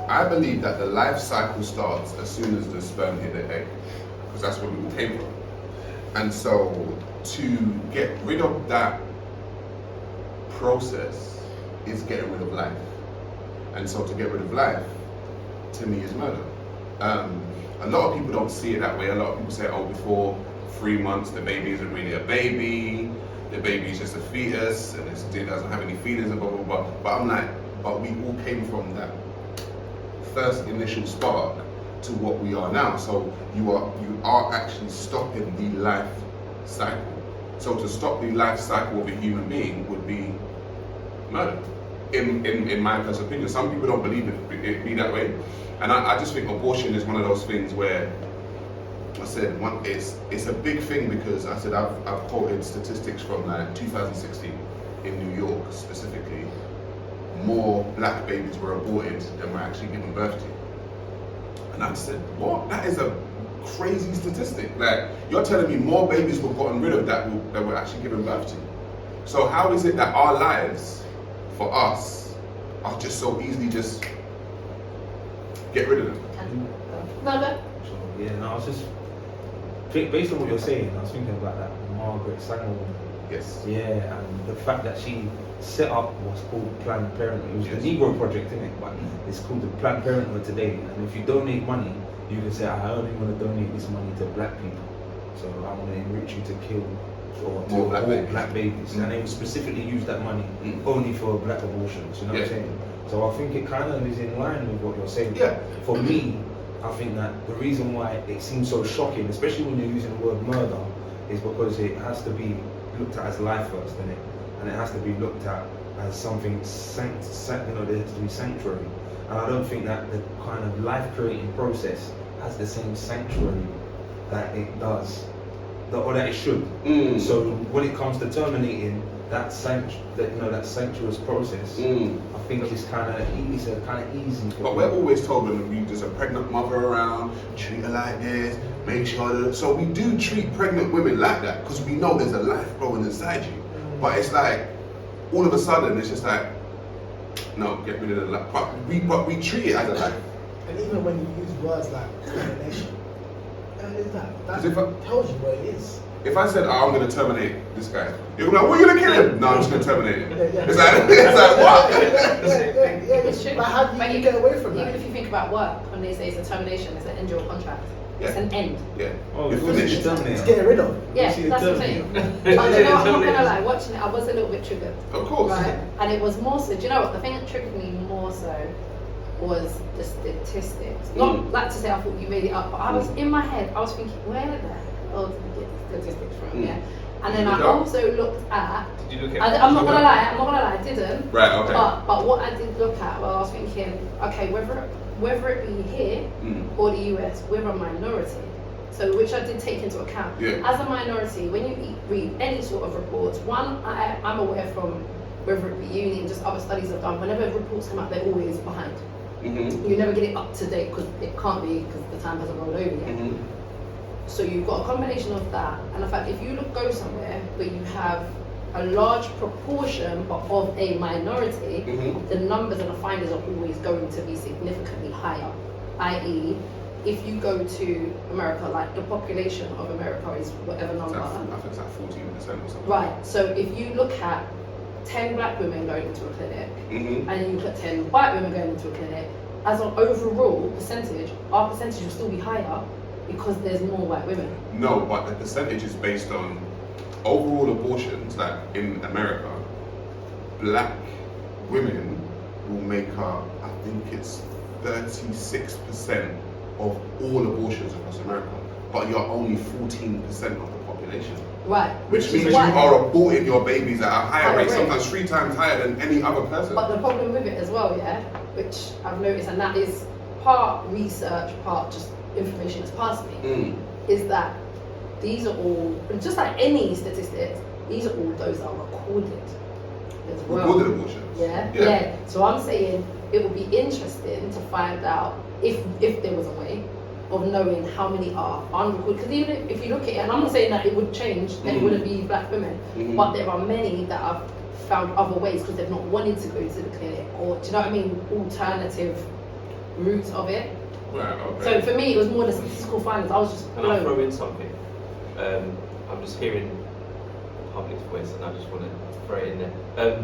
I believe that the life cycle starts as soon as the sperm hit the egg, because that's where we all came from. And so to get rid of that process is getting rid of life. And so to get rid of life, to me, is murder. A lot of people don't see it that way. A lot of people say, oh, before 3 months, the baby isn't really a baby. The baby is just a fetus, and it doesn't have any feelings, and blah, blah, blah. But I'm like, but we all came from that first initial spark to what we are now. So you are actually stopping the life cycle. So to stop the life cycle of a human being would be murder, in my personal opinion. Some people don't believe it be that way, and I just think abortion is one of those things where I said it's a big thing, because I said I've quoted statistics from like 2016 in New York specifically. More black babies were aborted than were actually given birth to. And I said, what? That is a crazy statistic. Like, you're telling me more babies were gotten rid of that were actually given birth to. So how is it that our lives, for us, are just so easily just get rid of them? I was just, based on what you're saying, I was thinking about that Margaret Sanger woman. Yes. Yeah, and the fact that she set up what's called Planned Parenthood. It was the Negro Project, isn't it? But it's called the Planned Parenthood today. And if you donate money, you can say, I only want to donate this money to black people. So I want to enrich you to kill or more black babies. And they would specifically use that money only for black abortions. You know what I'm saying? So I think it kind of is in line with what you're saying. Yeah. For me, I think that the reason why it seems so shocking, especially when you're using the word murder, is because it has to be looked at as life first, isn't it? And it has to be looked at as something there has to be sanctuary. And I don't think that the kind of life-creating process has the same sanctuary that it does, or that it should. So when it comes to terminating that sanctuous process, I think it's kind of easy. But we're always told when there's a pregnant mother around, treat her like this, make sure that. So we do treat pregnant women like that because we know there's a life growing inside you. But it's like all of a sudden it's just like, no, get rid of the life. But we treat it as a life. And even when you use words like termination, that tells you what it is. If I said, I'm going to terminate this guy, you're like, what, are you going to kill him? No, I'm just going to terminate him. It's like what? It's true. But how do you get away from that? Even if you think about work, when they say it's a termination, it's an end your contract. Yeah. It's an end. Yeah. Oh, you're finished. It's getting rid of. Yeah, that's what I'm saying. But you know what, I'm not gonna lie, watching it, I was a little bit triggered. Of course. Right? And it was more so, do you know what, the thing that triggered me more so was the statistics. Not like to say I thought you made it up, but I was in my head, I was thinking, where the hell did you get statistics from? Yeah. And then I also looked at, Did you look at I'm not gonna lie, I didn't. Right, okay. But what I did look at, well, I was thinking, okay, whether it be here or the US, we're a minority. So which I did take into account. Yeah. As a minority, when you read any sort of reports, one, I'm aware from whether it be uni and just other studies I've done, whenever reports come out, they're always behind. You never get it up to date because it can't be, because the time hasn't rolled over yet. So you've got a combination of that, and the fact if you go somewhere where you have a large proportion but of a minority, the numbers and the findings are always going to be significantly higher. I.e., if you go to America, like the population of America is whatever number. I think it's like 14% or something. Right, so if you look at 10 black women going into a clinic, and you put 10 white women going into a clinic, as an overall percentage, our percentage will still be higher because there's more white women. No, but the percentage is based on overall abortions, like in America, black women will make up, I think it's 36% of all abortions across America, but you're only 14% of the population. Right. Which means you are aborting your babies at a higher rate, sometimes 3 times higher than any other person. But the problem with it as well, yeah, which I've noticed, and that is part research, part just information that's passed me, is that these are all, just like any statistics, these are all those that are recorded as well. Recorded abortions? Yeah. So I'm saying it would be interesting to find out if there was a way of knowing how many are unrecorded. Because even if you look at it, and I'm not saying that it would change, there wouldn't be black women, but there are many that have found other ways because they've not wanted to go to the clinic, or do you know what I mean, alternative root of it. Right, okay. So for me, it was more the statistical findings. I was just Can I blown. throw in something? I'm just hearing the public's voice and I just want to throw it in there.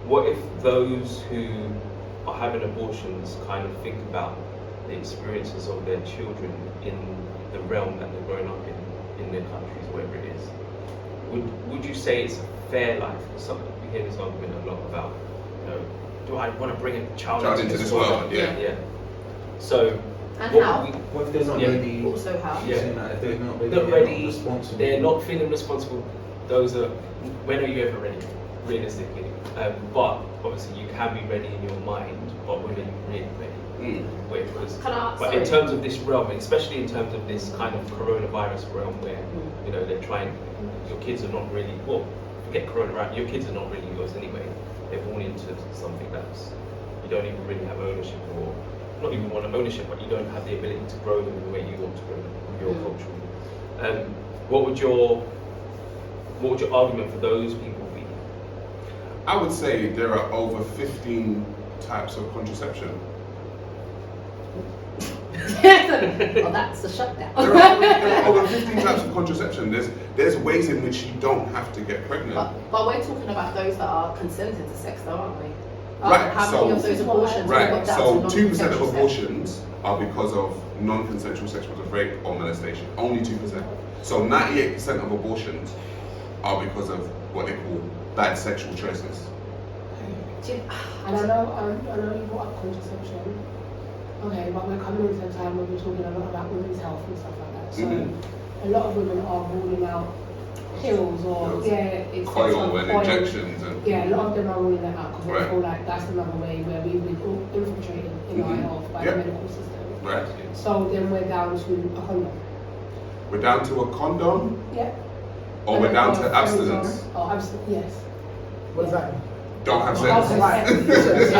What if those who are having abortions kind of think about the experiences of their children in the realm that they're growing up in their countries, wherever it is? Would you say it's a fair life? We hear this argument a lot about, do I want to bring a child into this world? Yeah. So, And what how? would we- What if they're not Yeah. ready? Also how? Yeah. Saying that if they're not ready, Not ready, responsible. they're not feeling responsible. Those are, when are you ever ready, realistically? But obviously you can be ready in your mind, but when are you really ready? Because, Can I, but in terms of this realm, especially in terms of this kind of coronavirus realm where, they're trying, your kids are not really, well, forget coronavirus, your kids are not really yours anyway. They're born into something that's, you don't even really have ownership or, not even want ownership, but you don't have the ability to grow them the way you want to grow them, your culture. What would your argument for those people be? I would say there are over 15 types of contraception. oh, that's a shutdown. There are over 15 types of contraception. There's ways in which you don't have to get pregnant. But we're talking about those that are consented to sex, though, aren't we? Right, How so- many of those abortions are Right, got down so to 2% of non-consensual sex? abortions are because of non-consensual sexual rape or molestation. Only 2%. So 98% of abortions are because of what they call bad sexual choices. And I know you brought up contraception. Okay, but we're coming into a time where we're talking a lot about women's health and stuff like that. So a lot of women are ruling out pills or it's Coil and oil. injections and Yeah, a lot of them are ruling that out because Right. they feel like that's another way where we've been all infiltrated in our health by the medical system. right. So then we're down to a condom. We're down to a condom, Yeah. or we're down to abstinence. Oh, abstinence. Yes. What does that mean? Don't have Don't sex. have sex.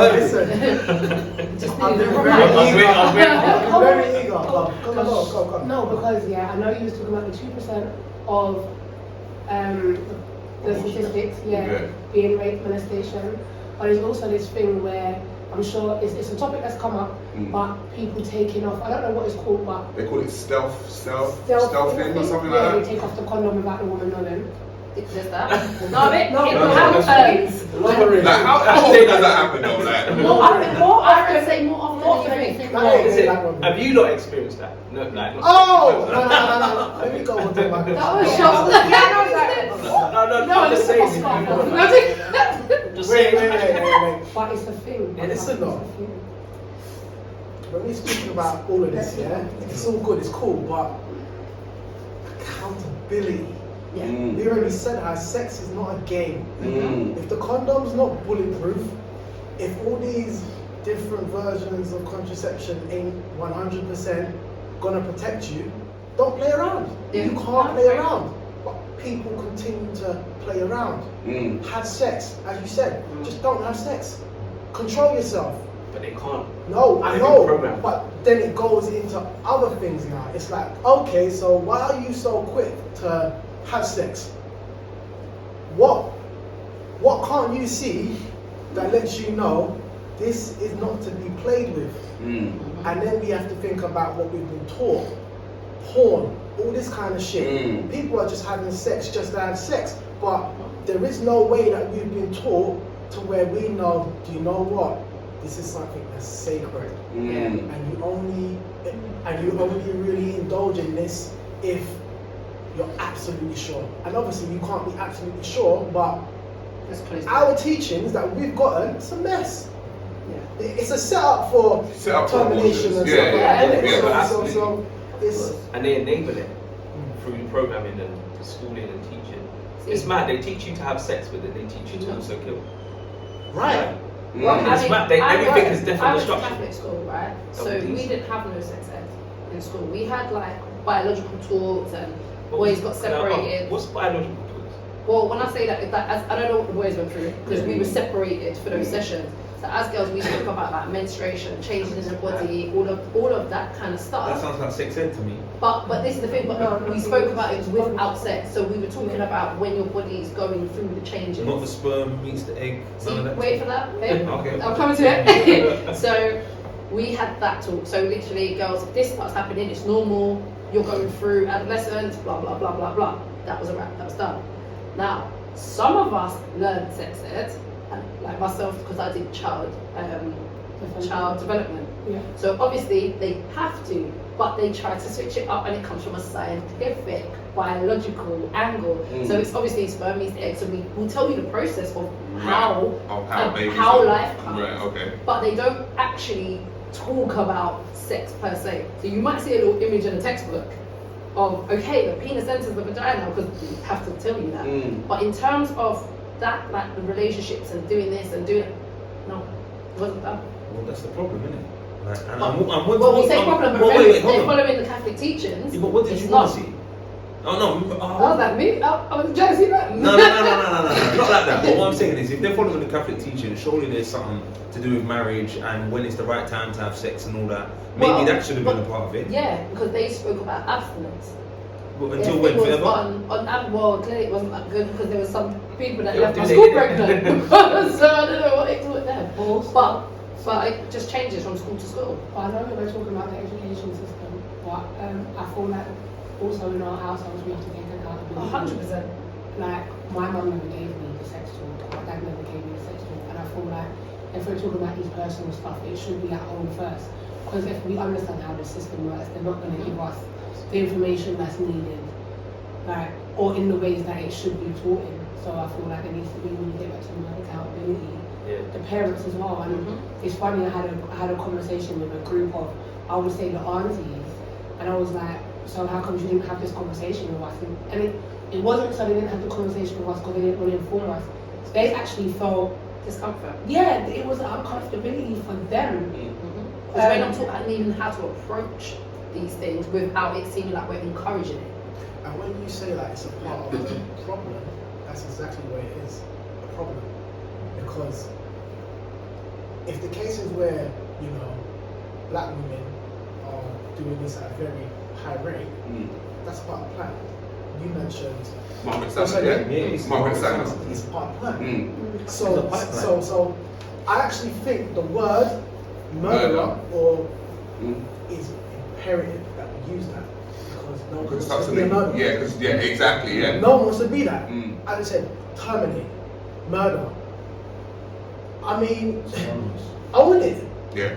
Listen, I'm very eager. Go. No, because I know you was talking about the 2% of the statistics, being rape, molestation, but there's also this thing where I'm sure it's a topic that's come up, but people taking off. I don't know what it's called, but They call it stealthing or something like they that. take off the condom without the woman knowing. There's that. No, it No, happens. Like, how often does that happen though? Like, More often, say more often than you think. Have you not experienced that? No, like, not Oh! No. Let me go on to my That was shocking. No, I'm just saying. Just saying. Wait. But it's a thing. And it's a lot. When we're speaking about all of this, it's all good, it's cool, but accountability. Yeah. We already said how sex is not a game. If the condom's not bulletproof, if all these different versions of contraception ain't 100% gonna protect you, don't play around. Yeah. You can't play around. But people continue to play around. Have sex, as you said, just don't have sex. Control yourself. But they can't. No, I They've know, been programmed. but then it goes into other things now. It's like, okay, so why are you so quick to have sex? What can't you see that lets you know this is not to be played with? And then we have to think about what we've been taught. Porn, all this kind of shit. People are just having sex just to have sex, but there is no way that we've been taught to where we know, do you know what? This is something that's sacred. And you only really indulge in this if you're absolutely sure. And obviously you can't be absolutely sure, but our teachings that we've gotten, it's a mess. It's a setup for termination and stuff. So it's And they enable it through the programming and the schooling and teaching. It's mad. They teach you to have sex with it. They teach you to also kill. right. It's mad. Everything is different I went to structure. Catholic school, right? So Double we D's. didn't have no sex ed in school. We had like biological talks and boys got separated. What's biological tools? Well, when I say that, I don't know what the boys went through because we were separated for those sessions. So as girls, we spoke about like menstruation, changes in the body, all of that kind of That stuff. sounds like sex ed to me. But this is the thing. But we spoke about it without sex. So we were talking about when your body is going through the changes. Not the sperm meets the egg. None of that. Wait for that. Okay. Okay. I'm coming to it. So we had that talk. So literally, girls, if this starts happening, it's normal. You're going through adolescence. Blah blah blah blah blah. That was a wrap. That was done. Now, some of us learned sex ed, and like myself, because I did child development. Yeah. So obviously they have to, but they try to switch it up, and it comes from a scientific, biological angle. So it's obviously sperm meets egg. So we will tell you the process of how life comes. Right. Okay. But they don't actually talk about sex per se. So you might see a little image in a textbook of, okay, the penis enters the vagina, because we have to tell you that. But in terms of that, like the relationships and doing this and doing it, no, it wasn't done. Well, that's the problem, isn't it? Like, and Well, we say problem, but wait, remember, hold they're on. following the Catholic teachings. Yeah, but what did It's you not. want to see? Oh no. Oh, that me? Oh, I was trying to see that. No, not like that. But what I'm saying is, if they're following the Catholic teaching, surely there's something to do with marriage and when it's the right time to have sex and all that. Maybe Well, that should have been a but- part of it. Yeah, because they spoke about abstinence. But Yeah, until it when? was Forever? well, clearly it wasn't that good because there were some people that Yeah, left my they school did. pregnant. So I don't know what they taught them. Also, But it just changes from school to school. I know that we're talking about the education system, but I feel like also in our households we have to take accountability. 100%. Like my mum never gave me the sex talk, my dad never gave me the sex talk, and I feel like if we're talking about these personal stuff, it should be at home first. Because if we understand how the system works, they're not going to give us the information that's needed, like, or in the ways that it should be taught in. So I feel like there needs to be, when you get back to more accountability, the parents as well. And it's funny, I had a conversation with a group of, I would say, the aunties, and I was like, so how come you didn't have this conversation with us? And it wasn't so they didn't have the conversation with us because they didn't really inform us. So they actually felt Discomfort. yeah, it was an uncomfortability for them. Because we're not taught even how to approach these things without it seeming like we're encouraging it. And when you say that it's a part of the problem, that's exactly what it is, a problem. Because if the cases where, you know, black women are doing this at a very high rate, that's part of the plan. You mentioned Margaret What's her Sanger. name? Yeah. Margaret Sanger. it's part of the plan. Mm. So I actually think the word murderer or is imperative that we use that because no one Because wants that's to be a murderer. exactly. Yeah. No one wants to be that. Mm. And it said terminate, murder. I mean, I want it. Yeah.